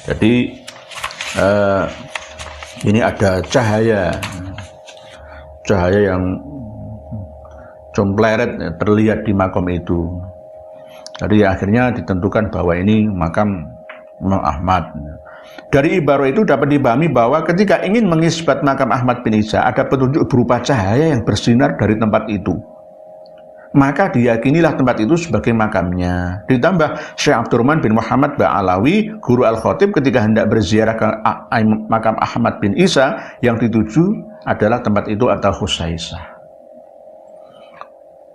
Jadi ini ada cahaya yang compleret terlihat di makam itu. Jadi akhirnya ditentukan bahwa ini makam Imam Ahmad. Dari ibarah itu dapat dipahami bahwa ketika ingin mengisbat makam Ahmad bin Isa, ada petunjuk berupa cahaya yang bersinar dari tempat itu. Maka diyakinilah tempat itu sebagai makamnya. Ditambah Syekh Abdurrahman bin Muhammad Ba'alawi, guru Al-Khatib, ketika hendak berziarah ke makam Ahmad bin Isa, yang dituju adalah tempat itu atau Husaisah.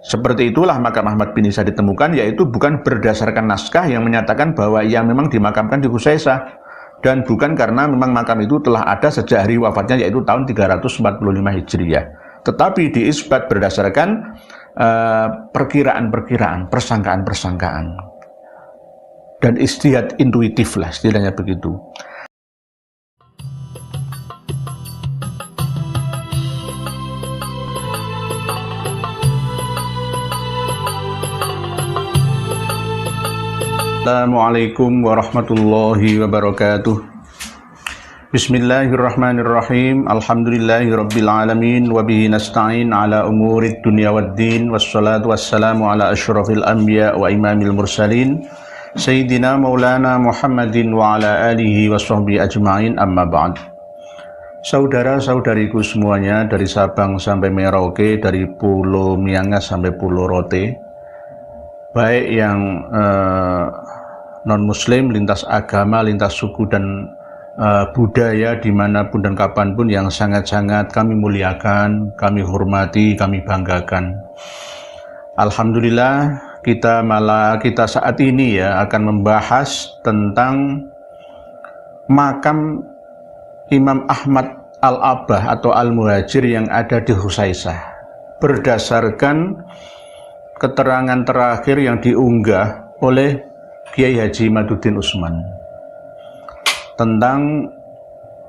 Seperti itulah makam Ahmad bin Isa ditemukan, yaitu bukan berdasarkan naskah yang menyatakan bahwa ia memang dimakamkan di Husaisah, dan bukan karena memang makam itu telah ada sejak hari wafatnya, yaitu tahun 345 Hijriah. Tetapi diisbat berdasarkan perkiraan-perkiraan, persangkaan-persangkaan, dan istihad intuitif lah istilahnya begitu. Assalamualaikum warahmatullahi wabarakatuh. Bismillahirrahmanirrahim. Alhamdulillahirabbil alamin wa bihi nasta'in ala umurid dunya waddin, wassalatu wassalamu ala asyrafil anbiya wa imamil mursalin sayyidina maulana Muhammadin wa ala alihi washabbihi ajmain, amma ba'd. Saudara-saudariku semuanya, dari Sabang sampai Merauke, dari Pulau Miangas sampai Pulau Rote, baik yang non-muslim, lintas agama, lintas suku dan budaya, dimanapun dan kapanpun, yang sangat-sangat kami muliakan, kami hormati, kami banggakan. Alhamdulillah, kita saat ini akan membahas tentang makam Imam Ahmad Al-Abbah atau Al-Muhajir yang ada di Husaisah, berdasarkan keterangan terakhir yang diunggah oleh Kiai Haji Imaduddin Usman tentang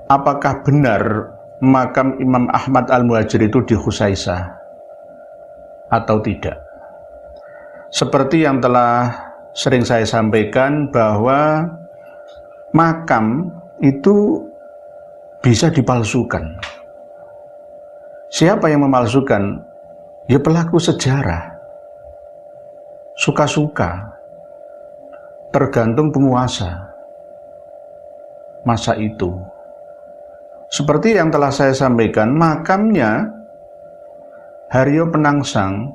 apakah benar makam Imam Ahmad Al-Muhajir itu di Husaisah atau tidak. Seperti yang telah sering saya sampaikan, bahwa makam itu bisa dipalsukan. Siapa yang memalsukan? Ya pelaku sejarah. Suka-suka, tergantung penguasa masa itu. Seperti yang telah saya sampaikan, makamnya Haryo Penangsang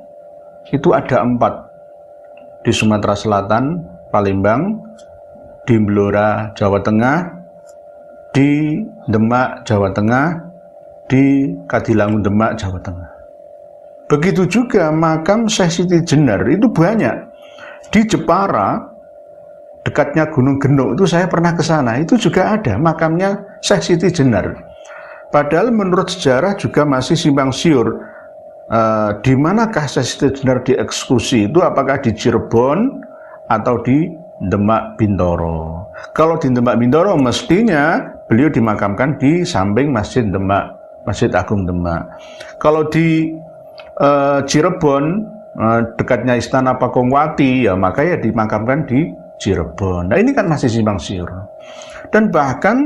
itu ada 4, di Sumatera Selatan, Palembang, di Blora, Jawa Tengah, di Demak, Jawa Tengah, di Kadilangu, Demak, Jawa Tengah. Begitu juga makam Syekh Siti Jenar itu banyak. Di Jepara, dekatnya Gunung Genuk, itu saya pernah ke sana, itu juga ada makamnya Syekh Siti Jenar. Padahal menurut sejarah juga masih simpang siur, di manakah Syekh Siti Jenar dieksekusi, itu apakah di Cirebon atau di Demak Bintoro. Kalau di Demak Bintoro mestinya beliau dimakamkan di samping Masjid Demak, Masjid Agung Demak. Kalau di Cirebon, dekatnya Istana Pakongwati, ya maka ya dimakamkan di Cirebon. Nah ini kan masih simpang siur. Dan bahkan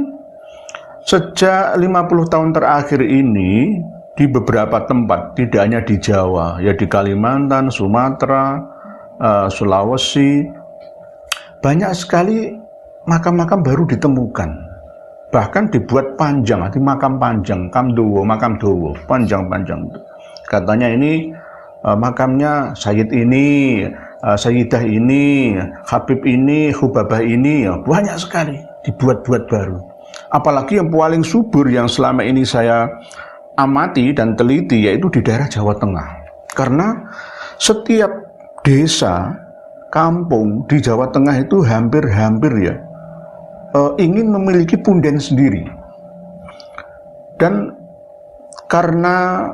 sejak 50 tahun terakhir ini, di beberapa tempat, tidak hanya di Jawa, ya di Kalimantan, Sumatera, Sulawesi, banyak sekali makam-makam baru ditemukan. Bahkan dibuat panjang, arti makam panjang, makam dowo, panjang-panjang. Katanya ini makamnya Sayyid ini, Sayyidah ini, Habib ini, Hubabah ini, ya banyak sekali dibuat-buat baru. Apalagi yang paling subur yang selama ini saya amati dan teliti, yaitu di daerah Jawa Tengah. Karena setiap desa, kampung di Jawa Tengah itu hampir-hampir ingin memiliki punden sendiri. Dan karena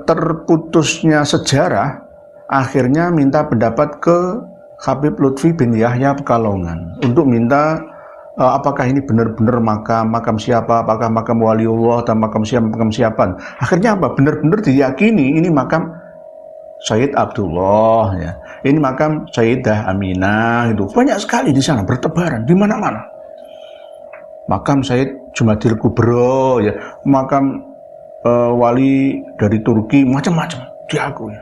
terputusnya sejarah, akhirnya minta pendapat ke Habib Lutfi bin Yahya Pekalongan untuk minta apakah ini benar-benar makam siapa, apakah makam waliullah atau makam siapa. Akhirnya apa? Benar-benar diyakini ini makam Sayyid Abdullah, ya. Ini makam Sayyidah Aminah, itu banyak sekali di sana, bertebaran di mana-mana. makam Said Jumadil Kubro, ya, makam wali dari Turki, macam-macam diakui.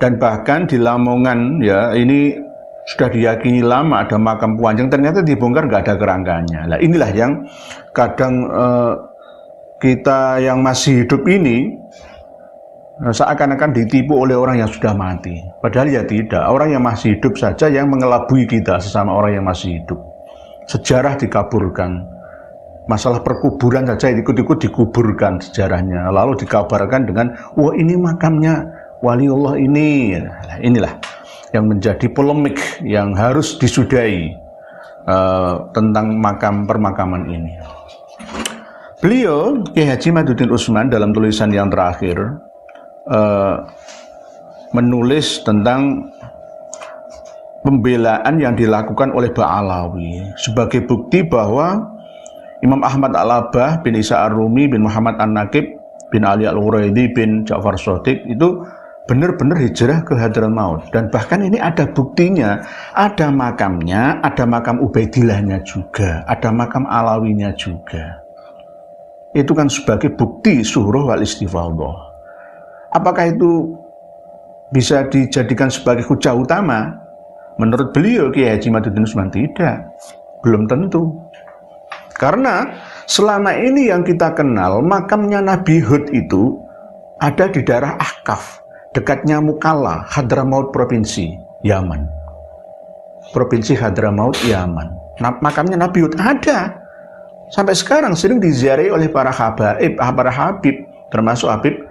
Dan bahkan di Lamongan, ya, ini sudah diyakini lama ada makam Puanjang, ternyata dibongkar nggak ada kerangkanya. Nah, inilah yang kadang kita yang masih hidup ini seakan-akan ditipu oleh orang yang sudah mati. Padahal ya tidak, orang yang masih hidup saja yang mengelabui kita sesama orang yang masih hidup. Sejarah dikaburkan, masalah perkuburan saja ikut-ikut dikuburkan sejarahnya, lalu dikabarkan dengan, wah ini makamnya waliullah ini. Nah, inilah yang menjadi polemik yang harus disudahi tentang makam permakaman ini. Beliau, Kiai Haji Madudin Usman, dalam tulisan yang terakhir menulis tentang pembelaan yang dilakukan oleh Ba'alawi sebagai bukti bahwa Imam Ahmad Al-Abah bin Isa Ar-Rumi bin Muhammad An-Naqib bin Ali Al-Ghuraidi bin Ja'far Shadiq itu benar-benar hijrah ke Hadramaut. Dan bahkan ini ada buktinya, ada makamnya, ada makam Ubaidillahnya juga, ada makam Alawinya juga. Itu kan sebagai bukti suhroh wal istifadhah. Apakah itu bisa dijadikan sebagai hujah utama? Menurut beliau, Kiai Haji Madudin Usman, tidak, belum tentu. Karena selama ini yang kita kenal, makamnya Nabi Hud itu ada di daerah Ahqaf, dekatnya Mukalla, Hadramaut Provinsi Yaman. Provinsi Hadramaut Yaman. Makamnya Nabi Hud ada. Sampai sekarang sering diziarahi oleh para habib, termasuk Habib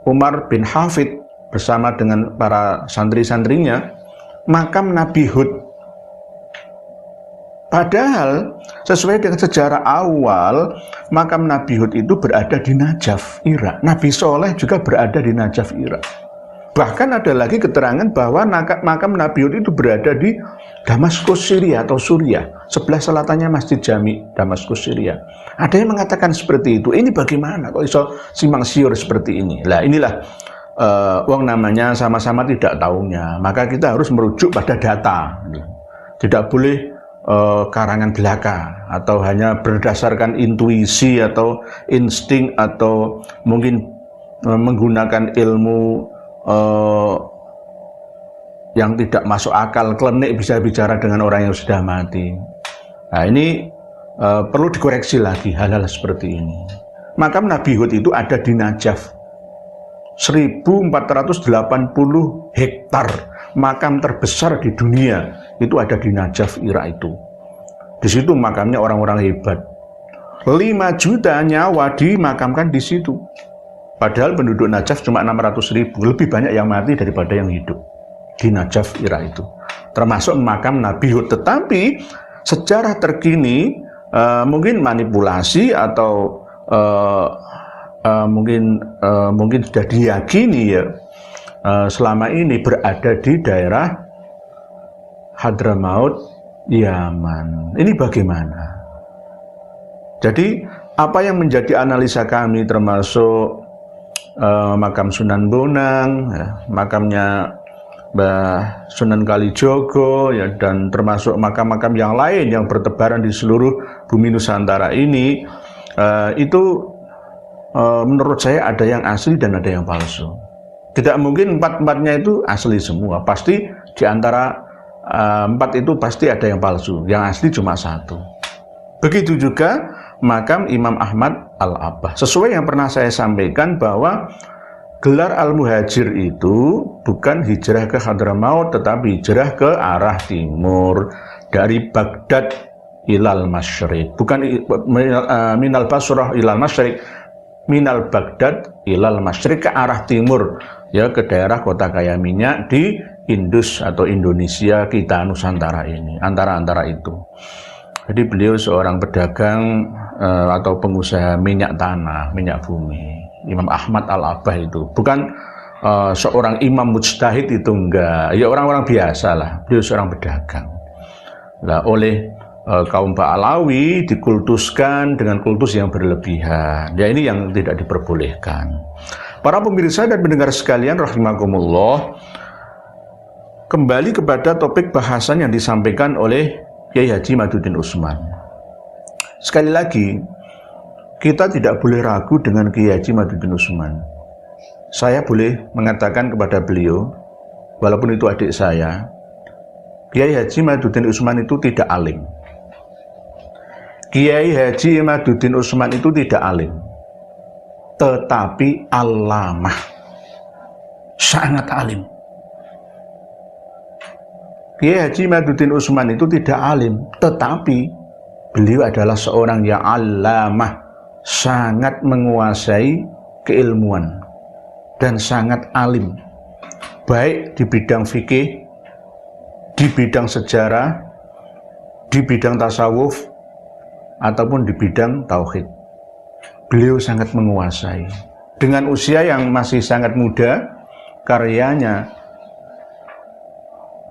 Umar bin Hafid bersama dengan para santri-santrinya, makam Nabi Hud. Padahal sesuai dengan sejarah awal, makam Nabi Hud itu berada di Najaf, Irak. Nabi Soleh juga berada di Najaf, Irak. Bahkan ada lagi keterangan bahwa makam Nabi Hud itu berada di Damaskus, Syria atau Suriah. Sebelah selatannya Masjid Jami, Damaskus, Syria. Ada yang mengatakan seperti itu. Ini bagaimana kok iso simpang siur seperti ini? Lah inilah wong namanya sama-sama tidak tahunya. Maka kita harus merujuk pada data. Tidak boleh karangan belaka atau hanya berdasarkan intuisi atau insting atau mungkin menggunakan ilmu yang tidak masuk akal, klenik bisa bicara dengan orang yang sudah mati. Nah ini perlu dikoreksi lagi hal-hal seperti ini. Makam Nabi Hud itu ada di Najaf, 1480 hektar, makam terbesar di dunia itu ada di Najaf, Irak itu. Di situ makamnya orang-orang hebat. 5 juta nyawa dimakamkan di situ. Padahal penduduk Najaf cuma 600.000, lebih banyak yang mati daripada yang hidup di Najaf, Irak itu. Termasuk makam Nabi Hud. Tetapi sejarah terkini mungkin manipulasi atau mungkin sudah diyakini ya, selama ini berada di daerah Hadramaut, Yaman. Ini bagaimana? Jadi apa yang menjadi analisa kami termasuk makam Sunan Bonang, ya, makamnya Mbah Sunan Kalijogo, ya, dan termasuk makam-makam yang lain yang bertebaran di seluruh bumi Nusantara ini, itu menurut saya ada yang asli dan ada yang palsu. Tidak mungkin empat-empatnya itu asli semua. Pasti di antara 4 itu pasti ada yang palsu. Yang asli cuma 1. Begitu juga makam Imam Ahmad Al-Abah. Sesuai yang pernah saya sampaikan bahwa gelar Al-Muhajir itu bukan hijrah ke Hadramaut, tetapi hijrah ke arah timur, dari Baghdad ilal Masyriq. Bukan minal Basrah ilal Masyriq, minal Baghdad ilal Masyriq, ke arah timur, ya, ke daerah kota kaya minyak di Indus atau Indonesia kita Nusantara ini, antara itu. Jadi beliau seorang pedagang atau pengusaha minyak tanah, minyak bumi. Imam Ahmad Al-Abah itu bukan seorang imam mujtahid, itu enggak. Ya orang-orang biasa lah. Beliau seorang pedagang. Nah, oleh kaum Ba'alawi dikultuskan dengan kultus yang berlebihan. Ya ini yang tidak diperbolehkan. Para pemirsa dan pendengar sekalian rahimakumullah, kembali kepada topik bahasan yang disampaikan oleh Kiai Haji Maduddin Usman. Sekali lagi, kita tidak boleh ragu dengan Kiai Haji Maduddin Usman. Saya boleh mengatakan kepada beliau, walaupun itu adik saya, Kiai Haji Maduddin Usman itu tidak alim. Kiai Haji Maduddin Usman itu tidak alim, tetapi allamah, sangat alim. Kiai Haji Maduddin Usman itu tidak alim, tetapi beliau adalah seorang yang allamah, sangat menguasai keilmuan dan sangat alim, baik di bidang fikih, di bidang sejarah, di bidang tasawuf, ataupun di bidang tauhid. Beliau sangat menguasai. Dengan usia yang masih sangat muda, karyanya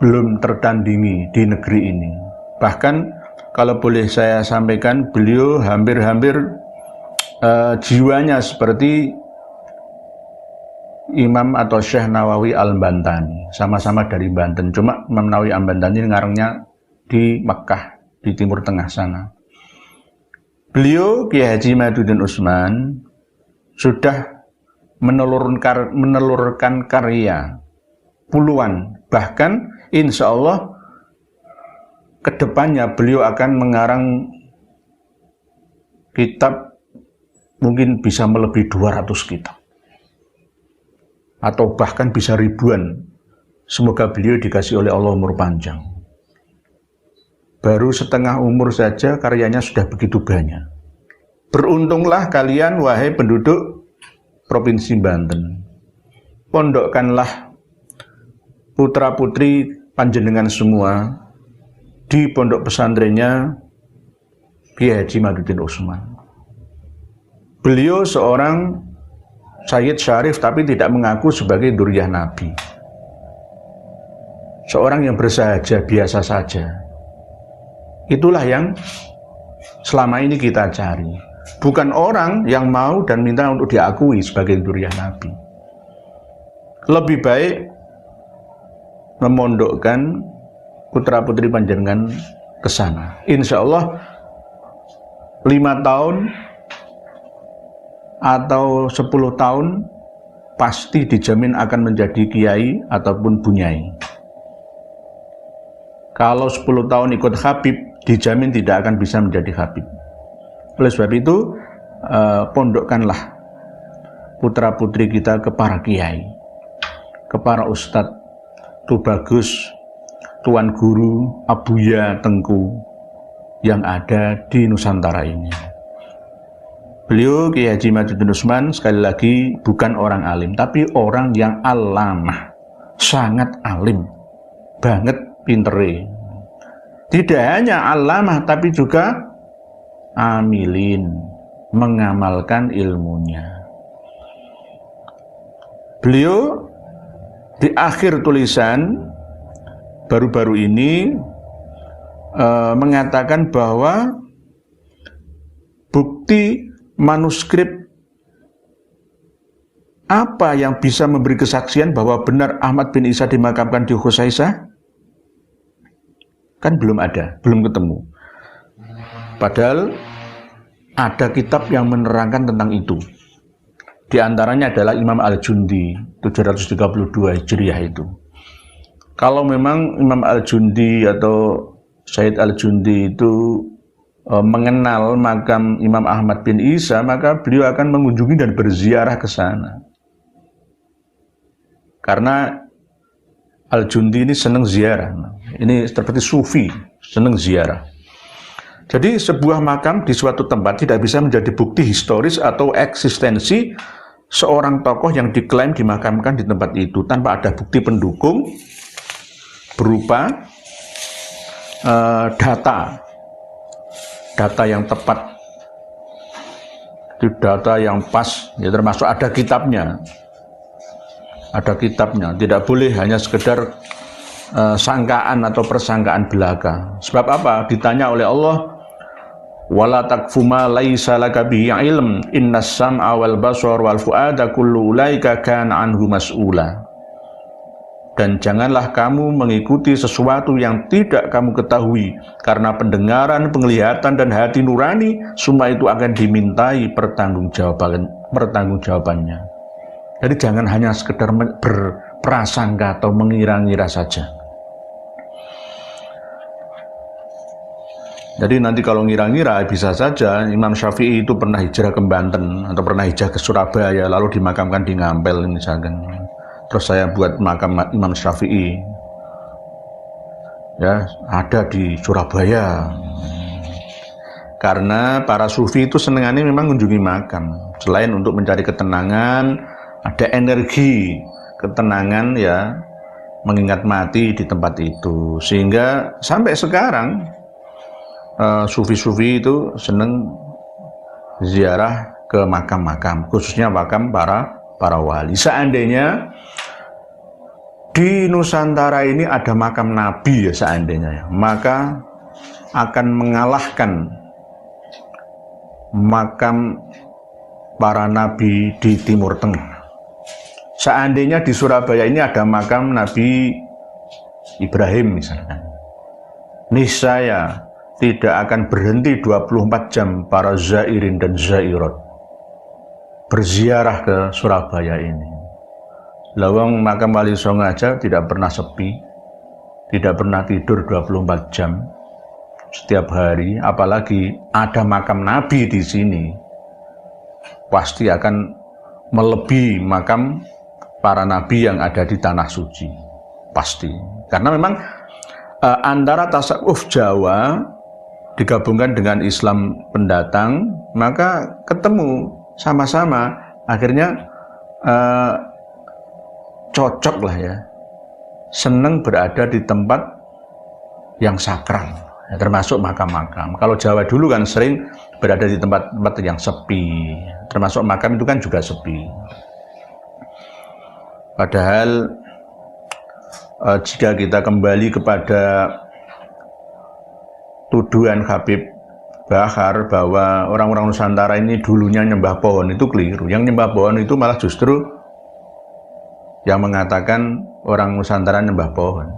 belum tertandingi di negeri ini. Bahkan kalau boleh saya sampaikan, beliau hampir-hampir jiwanya seperti Imam atau Syekh Nawawi Al-Bantani, sama-sama dari Banten. Cuma Imam Nawawi Al-Bantani ngarangnya di Makkah, di Timur Tengah sana. Beliau, Kiai Haji Maduddin Usman, sudah menelurkan karya puluhan, bahkan insya Allah kedepannya beliau akan mengarang kitab mungkin bisa melebihi 200 kitab atau bahkan bisa ribuan. Semoga beliau dikasih oleh Allah umur panjang. Baru setengah umur saja karyanya sudah begitu banyak. Beruntunglah kalian wahai penduduk Provinsi Banten. Pondokkanlah putra-putri panjenengan semua di pondok pesantrennya Kiai Haji Maduddin Usman. Beliau seorang Sayyid Syarif tapi tidak mengaku sebagai dzurriyyah Nabi. Seorang yang bersahaja, biasa saja. Itulah yang selama ini kita cari. Bukan orang yang mau dan minta untuk diakui sebagai dzurriyyah Nabi. Lebih baik memondokkan putra-putri panjenengan ke sana. Insya Allah 5 tahun atau 10 tahun pasti dijamin akan menjadi kiai ataupun bunyai. Kalau 10 tahun ikut Habib, dijamin tidak akan bisa menjadi Habib. Oleh sebab itu, pondokkanlah putra-putri kita ke para kiai, ke para ustadz, Tu Bagus, Tuan Guru, Abuya, Tengku yang ada di Nusantara ini. Beliau, Kiai Haji Maduddin Usman, sekali lagi bukan orang alim, tapi orang yang alamah, sangat alim, banget pintere. Tidak hanya alamah, tapi juga amilin, mengamalkan ilmunya. Beliau di akhir tulisan baru-baru ini mengatakan bahwa bukti manuskrip apa yang bisa memberi kesaksian bahwa benar Ahmad bin Isa dimakamkan di Khusaisah? Kan belum ada, belum ketemu. Padahal ada kitab yang menerangkan tentang itu. Di antaranya adalah Imam Al-Jundi 732 Hijriah itu. Kalau memang Imam Al-Jundi atau Sayyid Al-Jundi itu mengenal makam Imam Ahmad bin Isa, maka beliau akan mengunjungi dan berziarah ke sana. Karena Al-Jundi ini senang ziarah. Ini seperti sufi, senang ziarah. Jadi sebuah makam di suatu tempat tidak bisa menjadi bukti historis atau eksistensi seorang tokoh yang diklaim dimakamkan di tempat itu tanpa ada bukti pendukung berupa data yang tepat, itu data yang pas, ya termasuk ada kitabnya. Ada kitabnya, tidak boleh hanya sekedar sangkaan atau persangkaan belaka. Sebab apa? Ditanya oleh Allah, wala takfu ma laisa laka bihi ilm innas sam'a wal basar wal fuada kullu ulaika kana anhu mas'ula. Dan janganlah kamu mengikuti sesuatu yang tidak kamu ketahui, karena pendengaran, penglihatan, dan hati nurani semua itu akan dimintai pertanggungjawabannya. Jadi jangan hanya sekedar berprasangka atau mengira-ngira saja. Jadi nanti kalau ngira-ngira bisa saja Imam Syafi'i itu pernah hijrah ke Banten atau pernah hijrah ke Surabaya lalu dimakamkan di Ngampel misalkan. Terus saya buat makam Imam Syafi'i, ya ada di Surabaya. Karena para sufi itu senengannya memang mengunjungi makam. Selain untuk mencari ketenangan, ada energi ketenangan ya, mengingat mati di tempat itu. Sehingga sampai sekarang sufi-sufi itu seneng ziarah ke makam-makam, khususnya makam para wali. Seandainya di Nusantara ini ada makam Nabi ya seandainya ya, maka akan mengalahkan makam para Nabi di Timur Tengah. Seandainya di Surabaya ini ada makam Nabi Ibrahim misalkan, niscaya tidak akan berhenti 24 jam para zairin dan zairat berziarah ke Surabaya ini. Lawang makam Wali Songo aja tidak pernah sepi, tidak pernah tidur 24 jam setiap hari, apalagi ada makam Nabi di sini, pasti akan melebihi makam para Nabi yang ada di Tanah Suci, pasti. Karena memang antara tasawuf Jawa digabungkan dengan Islam pendatang, maka ketemu sama-sama, akhirnya cocok lah ya, seneng berada di tempat yang sakral, ya, termasuk makam-makam. Kalau Jawa dulu kan sering berada di tempat-tempat yang sepi, termasuk makam itu kan juga sepi. Padahal jika kita kembali kepada tuduhan Habib Bahar bahwa orang-orang Nusantara ini dulunya nyembah pohon, itu keliru. Yang nyembah pohon itu malah justru yang mengatakan orang Nusantara nyembah pohon.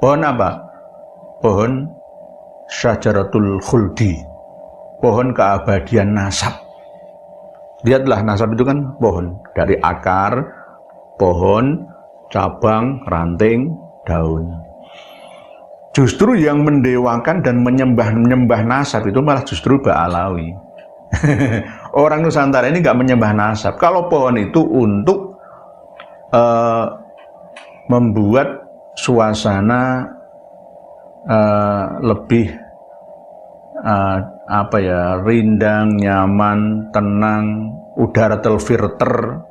Pohon apa? Pohon syajaratul khuldi, pohon keabadian nasab. Lihatlah, nasab itu kan pohon, dari akar, pohon, cabang, ranting, daun. Justru yang mendewakan dan menyembah nasab itu malah justru Ba'alawi. Orang Nusantara ini nggak menyembah nasab. Kalau pohon itu untuk membuat suasana lebih rindang, nyaman, tenang, udara terfilter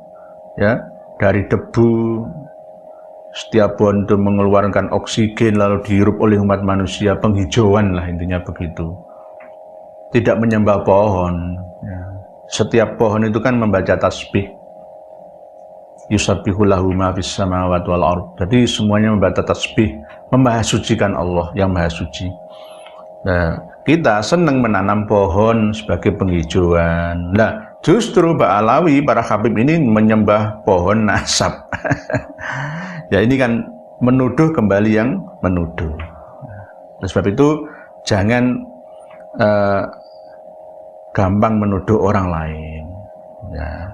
ya dari debu. Setiap pohon itu mengeluarkan oksigen lalu dihirup oleh umat manusia, penghijauan lah intinya begitu. Tidak menyembah pohon ya. Setiap pohon itu kan membaca tasbih, yusabbihu lahu ma fis samawati wal ardh. Jadi semuanya membaca tasbih, memahasucikan Allah yang maha suci. Nah, kita senang menanam pohon sebagai penghijauan. Nah, justru Ba'alawi, para Habib ini menyembah pohon nasab. Ya ini kan menuduh kembali yang menuduh. Oleh sebab itu jangan gampang menuduh orang lain. Ya.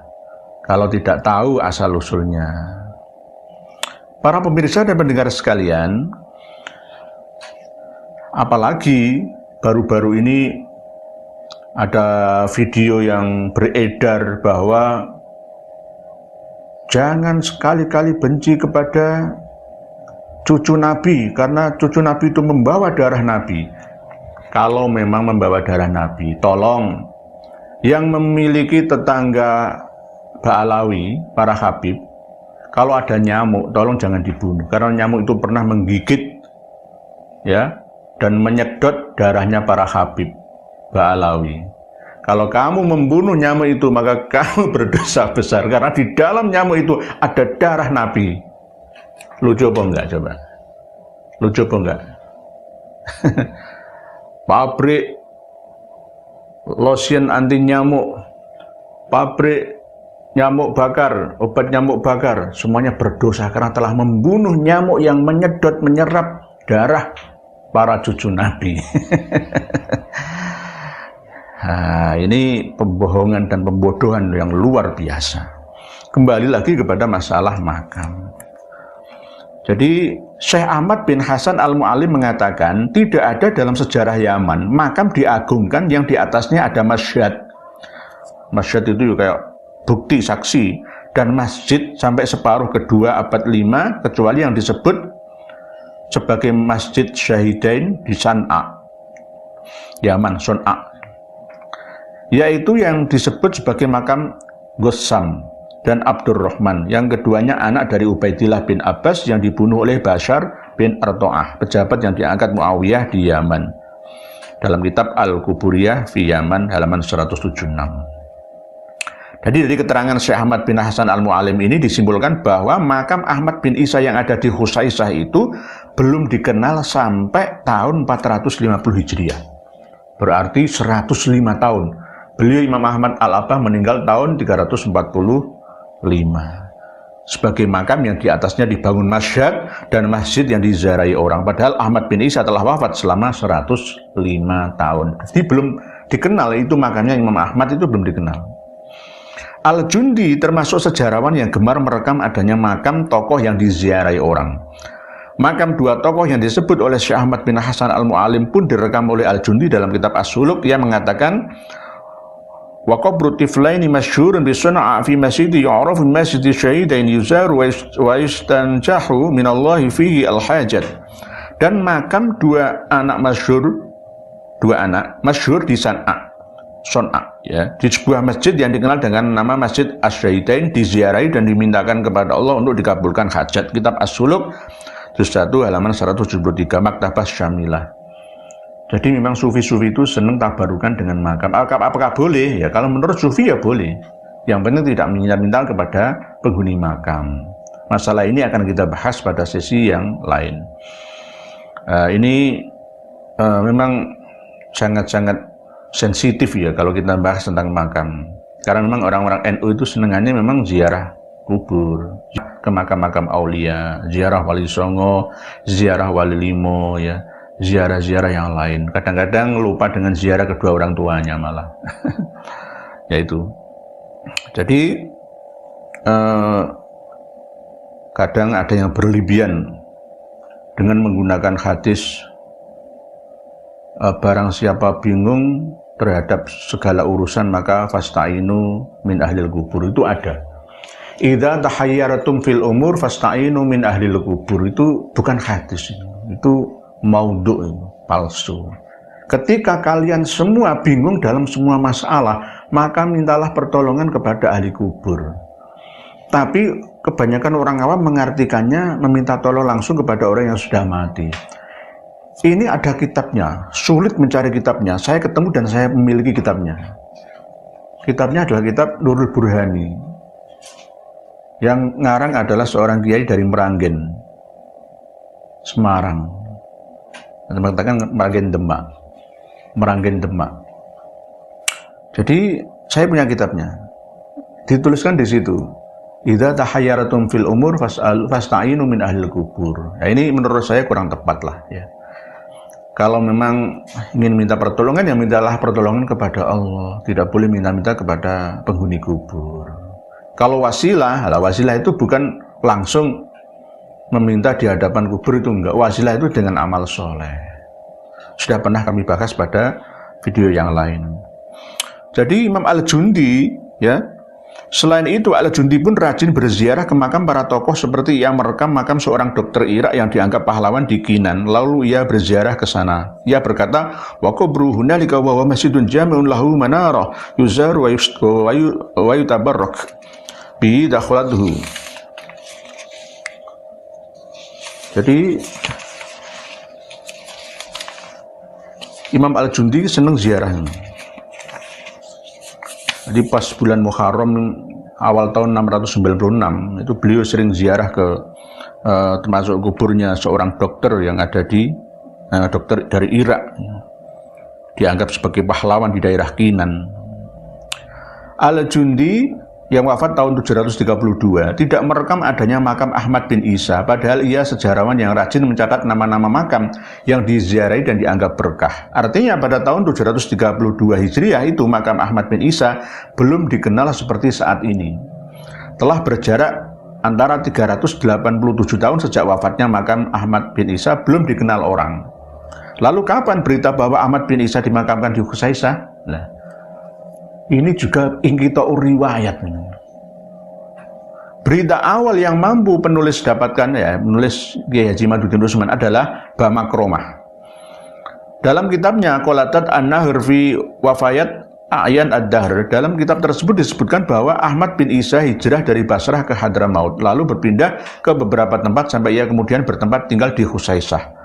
Kalau tidak tahu asal-usulnya. Para pemirsa dan pendengar sekalian, apalagi baru-baru ini ada video yang beredar bahwa jangan sekali-kali benci kepada cucu Nabi, karena cucu Nabi itu membawa darah Nabi. Kalau memang membawa darah Nabi, tolong yang memiliki tetangga Ba'alawi, para Habib, kalau ada nyamuk, tolong jangan dibunuh, karena nyamuk itu pernah menggigit ya dan menyedot darahnya para Habib Ba'alawi. Kalau kamu membunuh nyamuk itu, maka kamu berdosa besar, karena di dalam nyamuk itu ada darah Nabi. Lucu apa enggak coba? Lucu apa enggak? Pabrik lotion anti nyamuk, pabrik nyamuk bakar, obat nyamuk bakar, semuanya berdosa karena telah membunuh nyamuk yang menyedot, menyerap darah para cucu Nabi. Nah, ini pembohongan dan pembodohan yang luar biasa. Kembali lagi kepada masalah makam. Jadi Syekh Ahmad bin Hasan Al-Mu'allim mengatakan tidak ada dalam sejarah Yaman makam diagungkan yang di atasnya ada masyhad. Masyhad itu kayak bukti saksi, dan masjid sampai separuh kedua abad 5 kecuali yang disebut sebagai Masjid Syahidain di San'a, Yaman, Son'a, yaitu yang disebut sebagai makam Ghassam dan Abdurrahman, yang keduanya anak dari Ubaidillah bin Abbas yang dibunuh oleh Bashar bin Arto'ah, pejabat yang diangkat Muawiyah di Yaman, dalam kitab Al-Kuburiyah fi Yaman halaman 176. Jadi dari keterangan Syekh Ahmad bin Hasan Al-Mu'allim ini disimpulkan bahwa makam Ahmad bin Isa yang ada di Husaisah itu belum dikenal sampai tahun 450 Hijriah. Berarti 105 tahun. Beliau Imam Ahmad Al-Abbah meninggal tahun 345. Sebagai makam yang di atasnya dibangun masyhad dan masjid yang diziarahi orang. Padahal Ahmad bin Isa telah wafat selama 105 tahun. Jadi belum dikenal itu makamnya Imam Ahmad, itu belum dikenal. Al-Jundi termasuk sejarawan yang gemar merekam adanya makam tokoh yang diziarahi orang. Makam dua tokoh yang disebut oleh Syekh Ahmad bin Hasan Al-Mu'allim pun direkam oleh Al-Jundi dalam kitab As-Suluk yang mengatakan wa qabru tiflaini masyhurun bi Sun'a fi masjid yu'rafu masjid syahidain yuzar wa yustanjahu min Allah fihi al-hajat. Dan makam dua anak masyhur di Son'a, ya, di sebuah masjid yang dikenal dengan nama Masjid Asy-Syahidain diziarahi dan dimintakan kepada Allah untuk dikabulkan hajat. Kitab As-Suluk juz 1 halaman 173, Maktabah Syamilah. Jadi memang sufi-sufi itu senang tabarukan dengan makam. Apakah boleh? Ya, kalau menurut sufi ya boleh. Yang penting tidak minta-minta kepada penghuni makam. Masalah ini akan kita bahas pada sesi yang lain. Ini memang sangat-sangat sensitif ya kalau kita bahas tentang makam. Karena memang orang-orang NU itu senangannya memang ziarah kubur, ke makam-makam aulia, ziarah wali songo, ziarah wali limo, ya, ziarah-ziarah yang lain. Kadang-kadang lupa dengan ziarah kedua orang tuanya malah. Yaitu. Jadi kadang ada yang berlebihan dengan menggunakan hadis barang siapa bingung terhadap segala urusan maka fasta'inu min ahlil kubur, itu ada. Idza tahayyaratum fil umur fasta'inu min ahlil kubur, itu bukan hadis, itu maudhu', palsu. Ketika kalian semua bingung dalam semua masalah, maka mintalah pertolongan kepada ahli kubur. Tapi kebanyakan orang awam mengartikannya meminta tolong langsung kepada orang yang sudah mati. Ini ada kitabnya, sulit mencari kitabnya. Saya ketemu dan saya memiliki kitabnya. Kitabnya adalah kitab Nurul Burhani. Yang ngarang adalah seorang kiai dari Meranggen, Semarang. Mengatakan Meranggen Demak. Jadi saya punya kitabnya. Dituliskan di situ. Idza tahayyaratum fil umur fasta'inu min ahlil kubur. Nah, ini menurut saya kurang tepat lah, ya. Kalau memang ingin minta pertolongan, ya mintalah pertolongan kepada Allah. Tidak boleh minta-minta kepada penghuni kubur. Kalau wasilah itu bukan langsung meminta di hadapan kubur, itu enggak. Wasilah itu dengan amal soleh. Sudah pernah kami bahas pada video yang lain. Jadi Imam Al-Jundi, ya, selain itu Al-Jundi pun rajin berziarah ke makam para tokoh seperti yang merekam makam seorang dokter Irak yang dianggap pahlawan di Kinan. Lalu ia berziarah ke sana. Ia berkata, wa qabru hunalika wa masjidun jami'un lahu manarah yuzar wa yutabarrak bi dakhlatuhu. Jadi Imam Al-Jundi senang ziarah. Jadi pas bulan Muharram awal tahun 696 itu beliau sering ziarah ke termasuk kuburnya seorang dokter yang ada di dokter dari Irak, dianggap sebagai pahlawan di daerah Kinan. Al-Jundi yang wafat tahun 732 tidak merekam adanya makam Ahmad bin Isa, padahal ia sejarawan yang rajin mencatat nama-nama makam yang diziarahi dan dianggap berkah. Artinya pada tahun 732 Hijriah itu makam Ahmad bin Isa belum dikenal seperti saat ini. Telah berjarak antara 387 tahun sejak wafatnya makam Ahmad bin Isa belum dikenal orang. Lalu kapan berita bahwa Ahmad bin Isa dimakamkan di Husaisah? Nah, ini juga ingkita'ur riwayat. Berita awal yang mampu penulis dapatkan, penulis Kiai Haji Maduddin Usman adalah Bamakromah. Dalam kitabnya Qolatat An-Nahr fi Wafayat A'yan Ad-Dahr, dalam kitab tersebut disebutkan bahwa Ahmad bin Isa hijrah dari Basrah ke Hadramaut, lalu berpindah ke beberapa tempat sampai ia kemudian bertempat tinggal di Husaisah.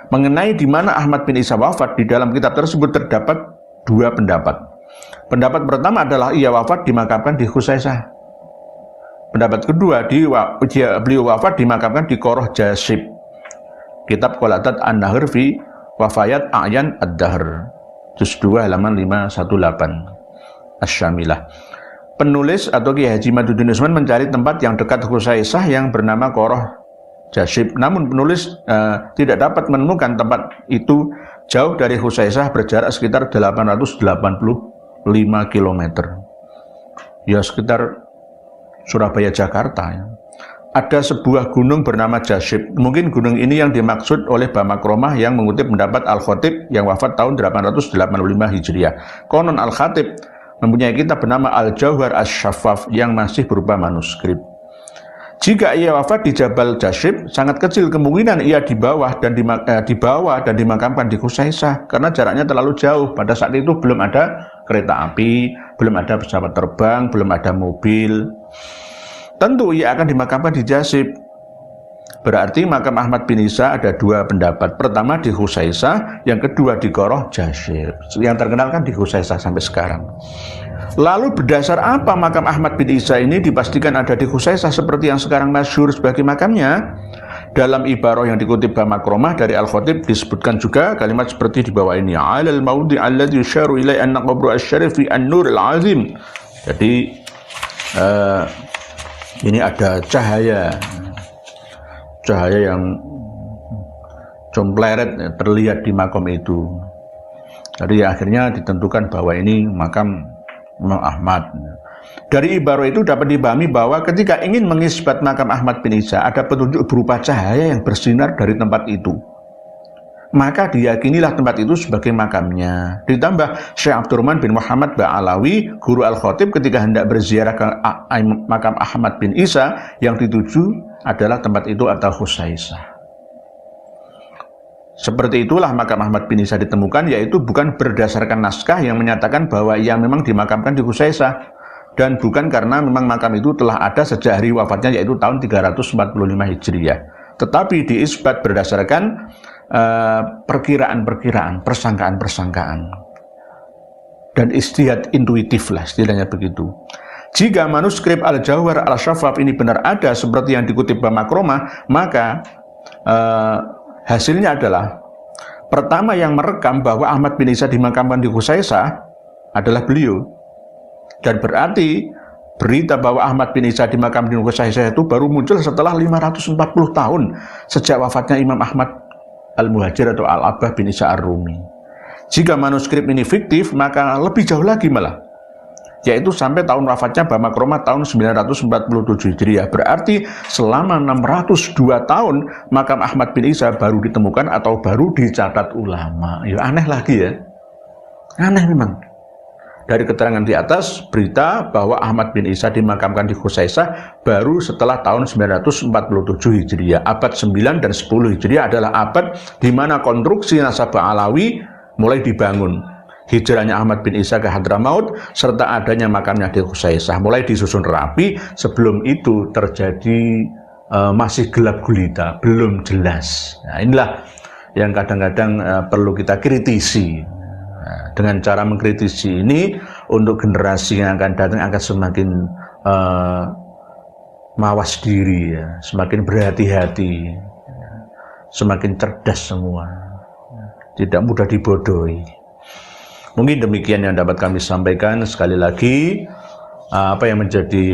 Mengenai di mana Ahmad bin Isa wafat, di dalam kitab tersebut terdapat dua pendapat. Pendapat pertama adalah ia wafat dimakamkan di Husaisah. Pendapat kedua, beliau wafat dimakamkan di Qoroh Jasib. Kitab Qolatat An-Nahr fi Wafayat A'yan Ad-Dahr, juz 2 halaman 518 Asy-Syamilah. Penulis atau Kiai Haji Maduddin Usman mencari tempat yang dekat Husaisah yang bernama Qoroh Jasib. Namun penulis tidak dapat menemukan tempat itu jauh dari Husaisah, berjarak sekitar 885 km. Ya sekitar Surabaya Jakarta. Ada sebuah gunung bernama Jasib. Mungkin gunung ini yang dimaksud oleh Bamakromah yang mengutip pendapat Al-Khatib yang wafat tahun 885 Hijriah. Konon Al-Khatib mempunyai kitab bernama Al-Jauhar Asy-Syaffaf yang masih berupa manuskrip. Jika ia wafat di Jabal Jasib, sangat kecil kemungkinan ia dibawa dan dimakamkan di Husaisah karena jaraknya terlalu jauh. Pada saat itu belum ada kereta api, belum ada pesawat terbang, belum ada mobil. Tentu ia akan dimakamkan di Jasib. Berarti makam Ahmad bin Isa ada dua pendapat. Pertama di Husaisah, yang kedua di Qoroh Jasib. Yang terkenal kan di Husaisah sampai sekarang. Lalu berdasar apa makam Ahmad bin Isa ini dipastikan ada di Husaisah seperti yang sekarang masyhur sebagai makamnya? Dalam ibarah yang dikutip Bamakromah dari Al-Khatib disebutkan juga kalimat seperti di bawah ini. Alal maudi alladhi yusharu ilai anna qabru asy-syarif fi an-nur al-azim. Jadi ini ada cahaya yang compleret terlihat di makam itu. Jadi akhirnya ditentukan bahwa ini makam Imam Ahmad. Dari ibarah itu dapat dipahami bahwa ketika ingin mengisbat makam Ahmad bin Isa, ada petunjuk berupa cahaya yang bersinar dari tempat itu. Maka diyakinilah tempat itu sebagai makamnya. Ditambah Syekh Abdurrahman bin Muhammad Ba'alawi, guru Al-Khatib, ketika hendak berziarah ke makam Ahmad bin Isa, yang dituju adalah tempat itu atau Husaisah. Seperti itulah makam Ahmad bin Isa ditemukan, yaitu bukan berdasarkan naskah yang menyatakan bahwa ia memang dimakamkan di Husaisah, dan bukan karena memang makam itu telah ada sejak hari wafatnya, yaitu tahun 345 Hijriah. Tetapi diisbat berdasarkan perkiraan-perkiraan, persangkaan-persangkaan, dan istihad intuitif lah istilahnya begitu. Jika manuskrip Al-Jauhar Al-Syaffaf ini benar ada seperti yang dikutip Bamakromah, maka hasilnya adalah pertama yang merekam bahwa Ahmad bin Isa dimakamkan di Husaisah adalah beliau, dan berarti berita bahwa Ahmad bin Isa dimakamkan di Husaisah itu baru muncul setelah 540 tahun sejak wafatnya Imam Ahmad Al-Muhajir atau Al-Abbah bin Isa Ar-Rumi. Jika manuskrip ini fiktif, maka lebih jauh lagi malah, yaitu sampai tahun wafatnya Bamakromah tahun 947 Hijriah. Berarti selama 602 tahun makam Ahmad bin Isa baru ditemukan atau baru dicatat ulama. Ya aneh lagi ya. Aneh memang. Dari keterangan di atas, berita bahwa Ahmad bin Isa dimakamkan di Husaisah baru setelah tahun 947 Hijriah. Abad 9 dan 10 Hijriah adalah abad di mana konstruksi nasabah Alawi mulai dibangun. Hijrahnya Ahmad bin Isa ke Hadramaut serta adanya makamnya di Husaisah mulai disusun rapi. Sebelum itu terjadi masih gelap gulita, belum jelas. Nah, inilah yang kadang-kadang perlu kita kritisi. Dengan cara mengkritisi ini, untuk generasi yang akan datang akan semakin mawas diri, ya, semakin berhati-hati, semakin cerdas semua, tidak mudah dibodohi. Mungkin demikian yang dapat kami sampaikan. Sekali lagi, apa yang menjadi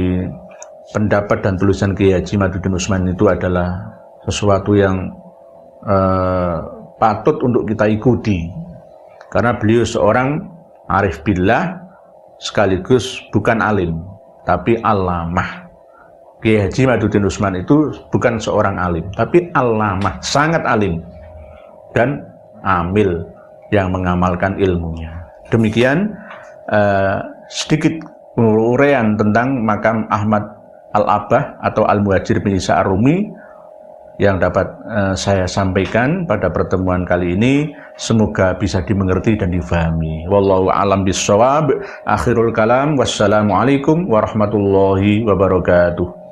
pendapat dan tulisan Kiai Haji Madudin Usman itu adalah sesuatu yang patut untuk kita ikuti, karena beliau seorang arif billah sekaligus bukan alim tapi allamah. Kiai Haji Madudin Usman itu bukan seorang alim tapi allamah, sangat alim dan amil yang mengamalkan ilmunya. Demikian sedikit uraian tentang makam Ahmad Al-Abbah atau Al-Muhajir bin Isa Ar-Rumi yang dapat saya sampaikan pada pertemuan kali ini. Semoga bisa dimengerti dan difahami. Wallahu a'lam bishawab. Akhirul kalam. Wassalamualaikum warahmatullahi wabarakatuh.